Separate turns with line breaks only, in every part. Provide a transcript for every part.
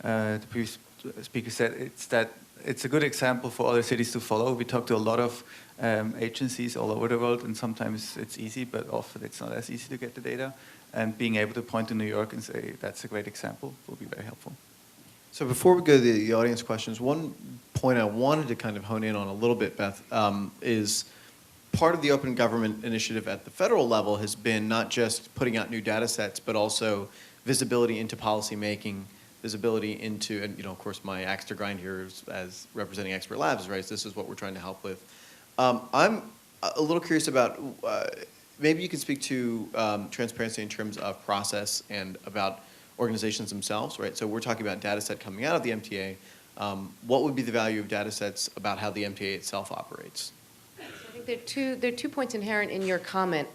the previous speaker said, it's a good example for other cities to follow. We talk to a lot of agencies all over the world, and sometimes it's easy, but often it's not as easy to get the data. And being able to point to New York and say, that's a great example, will be very helpful.
So before we go to the audience questions, one point I wanted to kind of hone in on a little bit, Beth, is part of the Open Government Initiative at the federal level has been not just putting out new data sets, but also visibility into policy making, visibility into, and of course my axe to grind here is, as representing Expert Labs, right? This is what we're trying to help with. I'm a little curious about, maybe you can speak to transparency in terms of process and about organizations themselves, right? So we're talking about data set coming out of the MTA. What would be the value of data sets about how the MTA itself operates?
So I think there are two points inherent in your comment,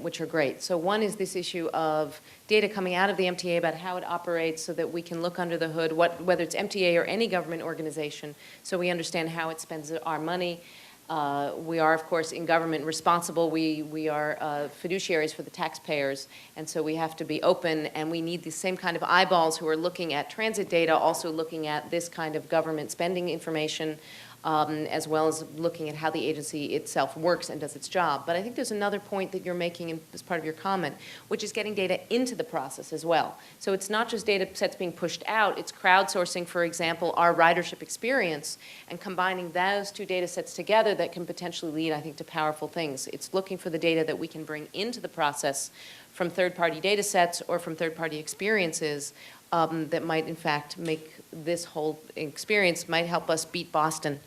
which are great. So one is this issue of data coming out of the MTA about how it operates so that we can look under the hood, whether it's MTA or any government organization, so we understand how it spends our money. We are, of course, in government responsible. We are fiduciaries for the taxpayers, and so we have to be open, and we need the same kind of eyeballs who are looking at transit data, also looking at this kind of government spending information, as well as looking at how the agency itself works and does its job. But I think there's another point that you're making as part of your comment, which is getting data into the process as well. So it's not just data sets being pushed out, it's crowdsourcing, for example, our ridership experience and combining those two data sets together that can potentially lead, I think, to powerful things. It's looking for the data that we can bring into the process from third-party data sets or from third-party experiences that might, in fact, make this whole experience, might help us beat Boston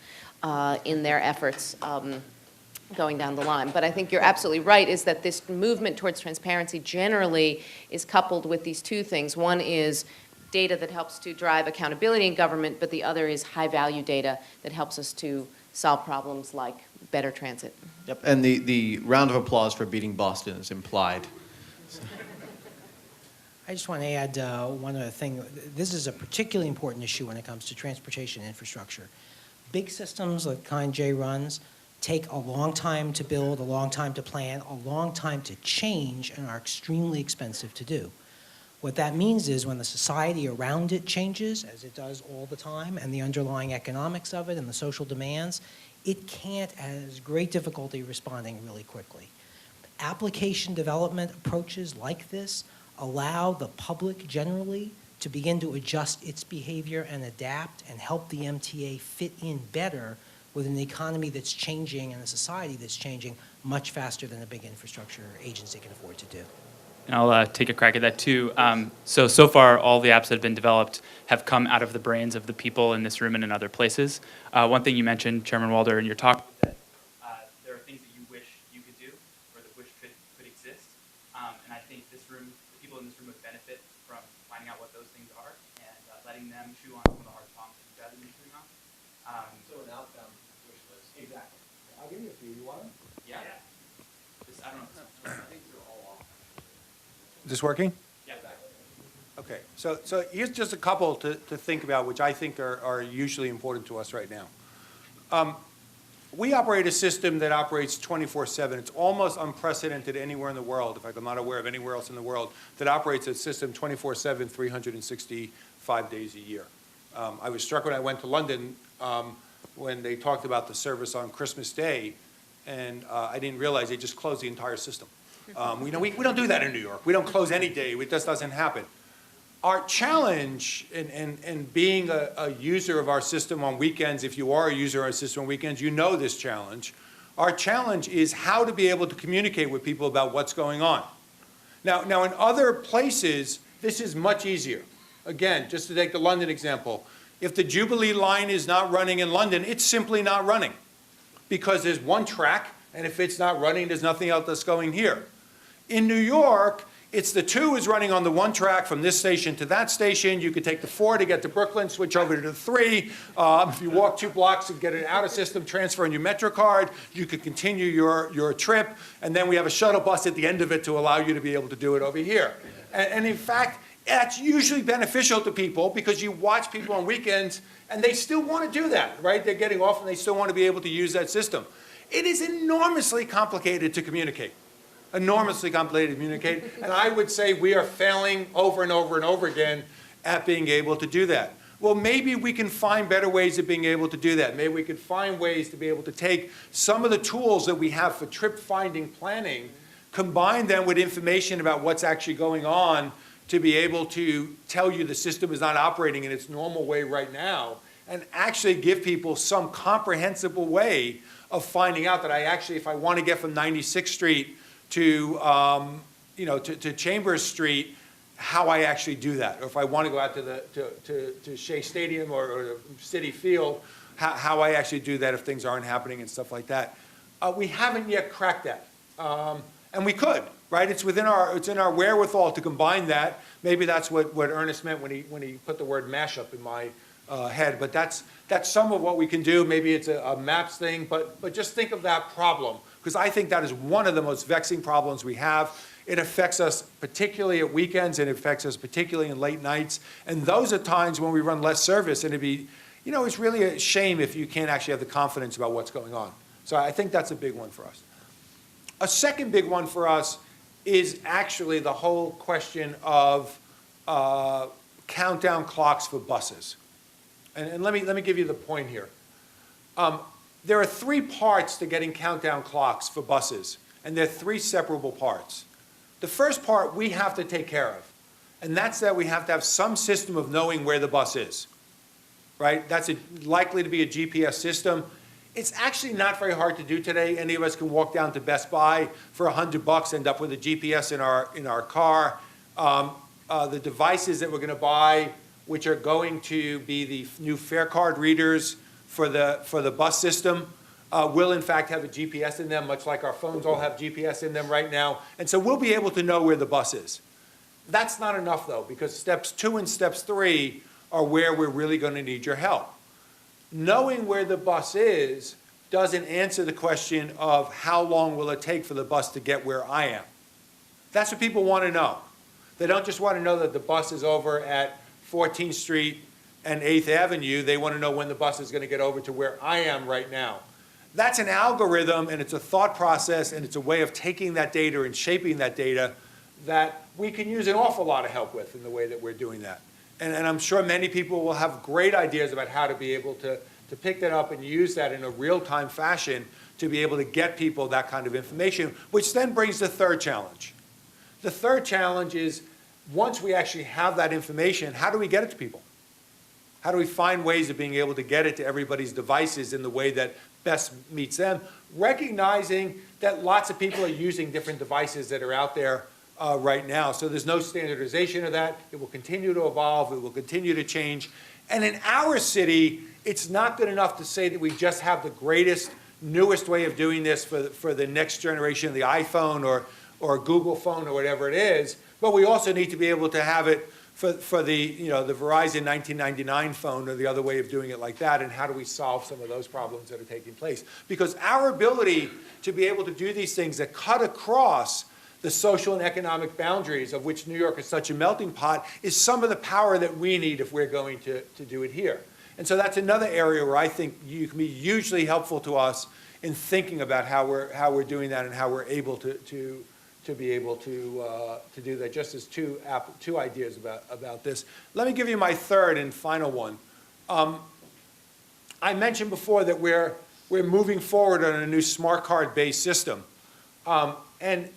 in their efforts going down the line. But I think you're absolutely right, is that this movement towards transparency generally is coupled with these two things. One is data that helps to drive accountability in government, but the other is high-value data that helps us to solve problems like better transit.
Yep, and the round of applause for beating Boston is implied.
I just want to add one other thing. This is a particularly important issue when it comes to transportation infrastructure. Big systems like the kind Jay runs take a long time to build, a long time to plan, a long time to change, and are extremely expensive to do. What that means is when the society around it changes, as it does all the time, and the underlying economics of it and the social demands, it can't, has great difficulty responding really quickly. Application development approaches like this allow the public generally to begin to adjust its behavior and adapt and help the MTA fit in better with an economy that's changing and a society that's changing much faster than a big infrastructure agency can afford to do.
And I'll take a crack at that too. So far, all the apps that have been developed have come out of the brains of the people in this room and in other places. One thing you mentioned, Chairman Walder, in your talk, that there are things that you wish you could do or that wish could exist. And I think this room, the people in this room would benefit from finding out what those things are and letting them chew on some of the hard problems that you've been chewing on.
So an outbound wish list.
Exactly.
I'll give you a few. You want them?
Yeah. Just, I don't know.
I think they're all off. Is this working?
Yeah.
Okay. So here's just a couple to think about, which I think are usually important to us right now. We operate a system that operates 24/7. It's almost unprecedented anywhere in the world. In fact, I'm not aware of anywhere else in the world that operates a system 24/7, 365 days a year. I was struck when I went to London when they talked about the service on Christmas Day, and I didn't realize they just closed the entire system. We don't do that in New York. We don't close any day. It just doesn't happen. Our challenge in being a user of our system on weekends, if you are a user of our system on weekends, you know this challenge. Our challenge is how to be able to communicate with people about what's going on. Now in other places, this is much easier. Again, just to take the London example, if the Jubilee line is not running in London, it's simply not running because there's one track, and if it's not running, there's nothing else that's going here. In New York, it's the 2 is running on the one track from this station to that station. You could take the 4 to get to Brooklyn, switch over to the 3. If you walk 2 blocks and get an out-of-system transfer on your MetroCard, you could continue your trip. And then we have a shuttle bus at the end of it to allow you to be able to do it over here. And in fact, that's usually beneficial to people because you watch people on weekends and they still want to do that, right? They're getting off and they still want to be able to use that system. It is enormously complicated to communicate. Enormously complicated to communicate, and I would say we are failing over and over and over again at being able to do that. Well, maybe we can find better ways of being able to do that. Maybe we could find ways to be able to take some of the tools that we have for trip finding planning, combine them with information about what's actually going on to be able to tell you the system is not operating in its normal way right now, and actually give people some comprehensible way of finding out that I actually, if I want to get from 96th Street to, to Chambers Street, how I actually do that. Or if I want to go out to Shea Stadium or Citi Field, how I actually do that if things aren't happening and stuff like that. We haven't yet cracked that. And we could, right? It's in our wherewithal to combine that. Maybe that's what Ernest meant when he put the word mashup in my head. But that's some of what we can do. Maybe it's a maps thing, but just think of that problem, because I think that is one of the most vexing problems we have. It affects us particularly at weekends, and it affects us particularly in late nights. And those are times when we run less service, and it's really a shame if you can't actually have the confidence about what's going on. So I think that's a big one for us. A second big one for us is actually the whole question of countdown clocks for buses. And let me give you the point here. There are 3 parts to getting countdown clocks for buses, and they're 3 separable parts. The first part we have to take care of, and that's that we have to have some system of knowing where the bus is, right? That's likely to be a GPS system. It's actually not very hard to do today. Any of us can walk down to Best Buy for $100, end up with a GPS in our car. The devices that we're going to buy, which are going to be the new fare card readers for the bus system, will in fact have a GPS in them, much like our phones all have GPS in them right now. And so we'll be able to know where the bus is. That's not enough, though, because steps 2 and steps 3 are where we're really going to need your help. Knowing where the bus is doesn't answer the question of how long will it take for the bus to get where I am. That's what people want to know. They don't just want to know that the bus is over at 14th Street and 8th Avenue. They want to know when the bus is going to get over to where I am right now. That's an algorithm, and it's a thought process, and it's a way of taking that data and shaping that data that we can use an awful lot of help with in the way that we're doing that. And I'm sure many people will have great ideas about how to be able to pick that up and use that in a real-time fashion to be able to get people that kind of information, which then brings the third challenge. The third challenge is, once we actually have that information, how do we get it to people? How do we find ways of being able to get it to everybody's devices in the way that best meets them, recognizing that lots of people are using different devices that are out there right now. So there's no standardization of that. It will continue to evolve. It will continue to change. And in our city, it's not good enough to say that we just have the greatest, newest way of doing this for the next generation of the iPhone or Google phone or whatever it is, but we also need to be able to have it for the Verizon 1999 phone or the other way of doing it like that, and how do we solve some of those problems that are taking place? Because our ability to be able to do these things that cut across the social and economic boundaries of which New York is such a melting pot is some of the power that we need if we're going to do it here. And so that's another area where I think you can be hugely helpful to us in thinking about how we're doing that and how we're able to be able to do that, just as two ideas about this. Let me give you my third and final one. I mentioned before that we're moving forward on a new smart card-based system. And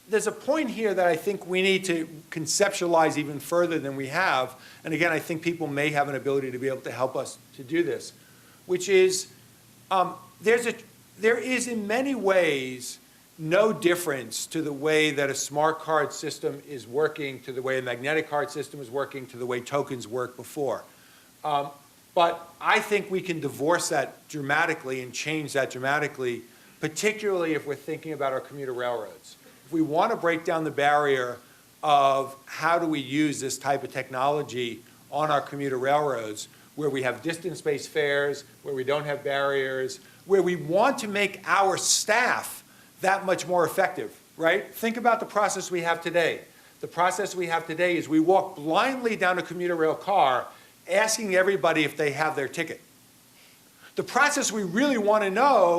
there's a point here that I think we need to conceptualize even further than we have. And again, I think people may have an ability to be able to help us to do this, which is there is in many ways no difference to the way that a smart card system is working, to the way a magnetic card system is working, to the way tokens worked before. But I think we can divorce that dramatically and change that dramatically, particularly if we're thinking about our commuter railroads. If we want to break down the barrier of how do we use this type of technology on our commuter railroads, where we have distance-based fares, where we don't have barriers, where we want to make our staff that much more effective, right? Think about the process we have today. The process we have today is we walk blindly down a commuter rail car asking everybody if they have their ticket. The process we really want to know